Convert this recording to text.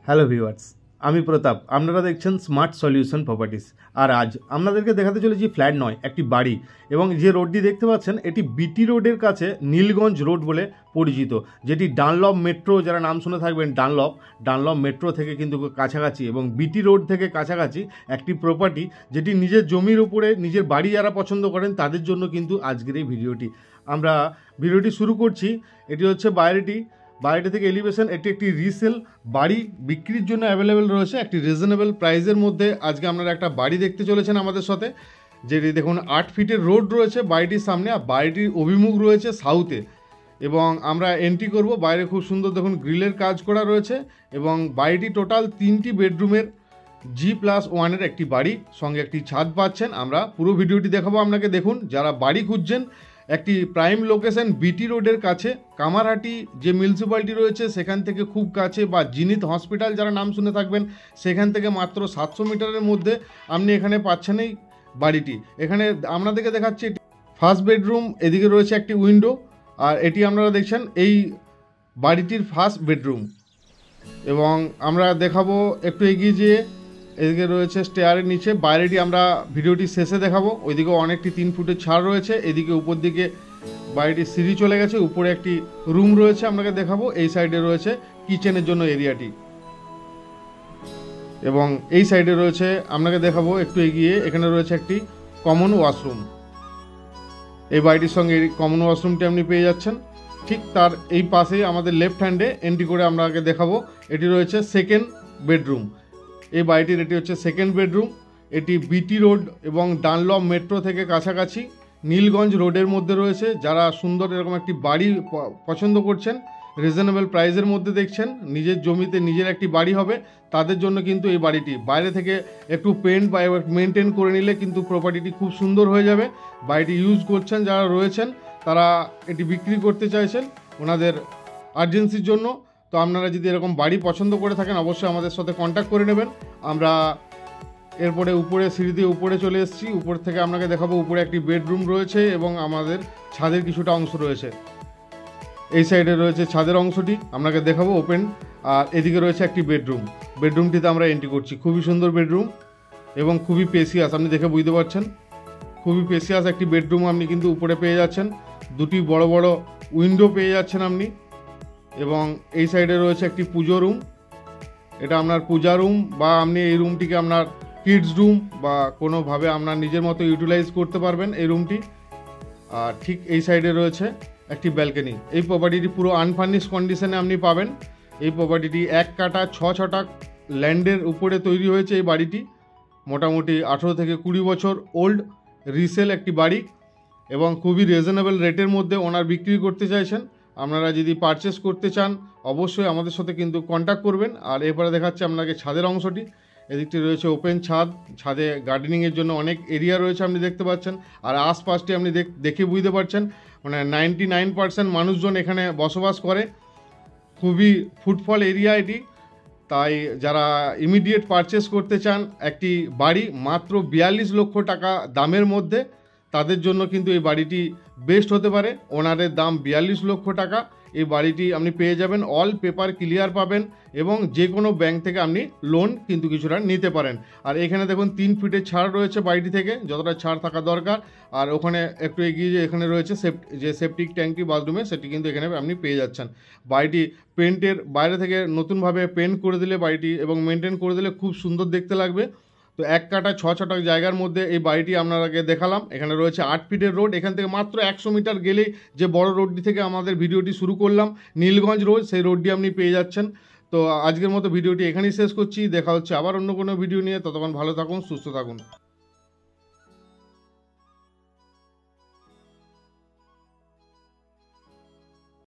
Hello viewers, আমি প্রতাপ। আপনারা দেখছেন স্মার্ট সলিউশন প্রপার্টিস। আর আজ আপনাদেরকে দেখাতে চলেছি ফ্ল্যাট নয়, একটি বাড়ি। এবং যে রোডটি দেখতে পাচ্ছেন এটি বিটি রোডের কাছে নীলগঞ্জ রোড বলে পরিচিত, যেটি ডানলপ মেট্রো, যারা নাম শুনে থাকবেন ডানলপ মেট্রো থেকে কিন্তু কাছাকাছি এবং বিটি রোড থেকে কাছাকাছি একটি প্রপার্টি, যেটি নিজের জমির উপরে নিজের বাড়ি যারা পছন্দ করেন তাদের জন্য কিন্তু আজকের এই ভিডিওটি। আমরা ভিডিওটি শুরু করছি। এটি হচ্ছে বাড়িটি থেকে এলিভেশন। এটি একটি রিসেল বাড়ি, বিক্রির জন্য অ্যাভেলেবেল রয়েছে একটি রিজনেবল প্রাইসের মধ্যে। আজকে আপনারা একটা বাড়ি দেখতে চলেছেন আমাদের সাথে, যেটি দেখুন 8 ফিটের রোড রয়েছে বাড়িটির সামনে, আর বাড়িটির অভিমুখ রয়েছে সাউথে। এবং আমরা এন্ট্রি করব। বাইরে খুব সুন্দর দেখুন গ্রিলের কাজ করা রয়েছে এবং বাড়িটি টোটাল 3টি বেডরুমের G+1 একটি বাড়ি, সঙ্গে একটি ছাদ পাচ্ছেন। আমরা পুরো ভিডিওটি দেখাবো আপনাকে। দেখুন, যারা বাড়ি খুঁজছেন একটি প্রাইম লোকেশন বিটি রোডের কাছে, কামারহাটি যে মিউনিসিপ্যালিটি রয়েছে সেখান থেকে খুব কাছে, বা জিনিত হসপিটাল যারা নাম শুনে থাকবেন সেখান থেকে মাত্র 700 মিটারের মধ্যে আপনি এখানে পাচ্ছেন এই বাড়িটি। এখানে আপনাদেরকে দেখাচ্ছি এটি ফার্স্ট বেডরুম, এদিকে রয়েছে একটি উইন্ডো, আর এটি আপনারা দেখছেন এই বাড়িটির ফার্স্ট বেডরুম। এবং আমরা দেখাবো একটু এগিয়ে যেয়ে, এদিকে রয়েছে স্টেয়ারের নিচে। বাইরেটি আমরা ভিডিওটি শেষে দেখাবো। ওইদিকেও অনেকটি 3 ফুটের ছাড় রয়েছে। এদিকে উপর দিকে বাড়িটির সিঁড়ি চলে গেছে, উপরে একটি রুম রয়েছে আপনাকে দেখাবো। এই সাইডে রয়েছে কিচেনের জন্য এরিয়াটি, এবং এই সাইডে রয়েছে আপনাকে দেখাবো একটু এগিয়ে, এখানে রয়েছে একটি কমন ওয়াশরুম। এই বাড়িটির সঙ্গে এই কমন ওয়াশরুমটি আপনি পেয়ে যাচ্ছেন। ঠিক তার এই পাশেই আমাদের লেফট হ্যান্ডে এন্ট্রি করে আপনাকে দেখাবো এটি রয়েছে সেকেন্ড বেডরুম। এই বাড়িটির এটি হচ্ছে সেকেন্ড বেডরুম। এটি বিটি রোড এবং ডানলপ মেট্রো থেকে কাছাকাছি নীলগঞ্জ রোডের মধ্যে রয়েছে। যারা সুন্দর এরকম একটি বাড়ি পছন্দ করছেন, রিজনেবল প্রাইসের মধ্যে দেখছেন, নিজের জমিতে নিজের একটি বাড়ি হবে, তাদের জন্য কিন্তু এই বাড়িটি বাইরে থেকে একটু পেন্ট বা মেনটেন করে নিলে কিন্তু প্রপার্টিটি খুব সুন্দর হয়ে যাবে। বাড়িটি ইউজ করছেন যারা রয়েছেন, তারা এটি বিক্রি করতে চাইছেন ওনাদের আর্জেন্সির জন্য। তো আপনারা যদি এরকম বাড়ি পছন্দ করে থাকেন অবশ্যই আমাদের সাথে কন্ট্যাক্ট করে নেবেন। আমরা এরপরে উপরে সিঁড়ি দিয়ে উপরে চলে এসেছি। উপর থেকে আপনাকে দেখাবো উপরে একটি বেডরুম রয়েছে এবং আমাদের ছাদের কিছুটা অংশ রয়েছে। এই সাইডে রয়েছে ছাদের অংশটি আপনাকে দেখাবো ওপেন, আর এদিকে রয়েছে একটি বেডরুমটিতে আমরা এন্ট্রি করছি। খুবই সুন্দর বেডরুম এবং খুবই স্পেসিয়াস, আপনি দেখে বুঝতে পারছেন। খুবই স্পেসিয়াস একটি বেডরুম আপনি কিন্তু উপরে পেয়ে যাচ্ছেন। দুটি বড় বড় উইন্ডো পেয়ে যাচ্ছেন আপনি। এবং এই সাইডে রয়েছে একটি পুজো রুম। এটা আপনার পূজা রুম, বা আপনি এই রুমটিকে আপনার কিডস রুম বা কোনোভাবে আপনার নিজের মতো ইউটিলাইজ করতে পারবেন এই রুমটি। আর ঠিক এই সাইডে রয়েছে একটি ব্যালকনি। এই প্রপার্টিটি পুরো আনফার্নিশ কন্ডিশনে আপনি পাবেন। এই প্রপার্টিটি 1 কাঠা 6 ছটাক ল্যান্ডের উপরে তৈরি হয়েছে এই বাড়িটি। মোটামুটি 18 থেকে 20 বছর ওল্ড রিসেল একটি বাড়ি, এবং খুবই রিজনেবল রেটের মধ্যে ওনার বিক্রি করতে চাইছেন। আপনারা যদি পারচেস করতে চান অবশ্যই আমাদের সাথে কিন্তু কন্ট্যাক্ট করবেন। আর এরপরে দেখাচ্ছে আপনাকে ছাদের অংশটি। এদিকটি রয়েছে ওপেন ছাদ, ছাদে গার্ডেনিংয়ের জন্য অনেক এরিয়া রয়েছে আপনি দেখতে পাচ্ছেন। আর আশপাশটি আপনি দেখে বুঝতে পারছেন, মানে 99% মানুষজন এখানে বসবাস করে। খুবই ফুটফল এরিয়া এটি। তাই যারা ইমিডিয়েট পারচেস করতে চান একটি বাড়ি মাত্র 42 লক্ষ টাকা দামের মধ্যে, তাদের জন্য কিন্তু এই বাড়িটি বেস্ট হতে পারে। ওনারের দাম 42 লক্ষ টাকা। এই বাড়িটি আপনি পেয়ে যাবেন, অল পেপার ক্লিয়ার পাবেন, এবং যে কোনো ব্যাংক থেকে আপনি লোন কিন্তু কিছুটা নিতে পারেন। আর এখানে দেখুন 3 ফিটের ছাড় রয়েছে বাড়িটি থেকে, যতটা ছাড় থাকা দরকার। আর ওখানে একটু এগিয়ে যে এখানে রয়েছে সেপটিক ট্যাঙ্কটি বাথরুমে, সেটি কিন্তু এখানে আপনি পেয়ে যাচ্ছেন। বাড়িটি পেন্টের বাইরে থেকে নতুনভাবে পেন্ট করে দিলে বাড়িটি এবং মেনটেন করে দিলে খুব সুন্দর দেখতে লাগবে। তো 1 কাঠা 6 ছটাক জায়গার মধ্যে এই বাড়িটি আপনাকে দেখালাম। এখানে রয়েছে 8 ফিটের রোড। এখান থেকে মাত্র 100 মিটার গেলেই যে বড় রোডটি থেকে আমাদের ভিডিওটি শুরু করলাম, নীলগঞ্জ রোড, সেই রোডটি আপনি পেয়ে যাচ্ছেন। তো আজকের মতো ভিডিওটি এখানেই শেষ করছি। দেখা হচ্ছে আবার অন্য কোনো ভিডিও নিয়ে। ততক্ষণ ভালো থাকুন, সুস্থ থাকুন।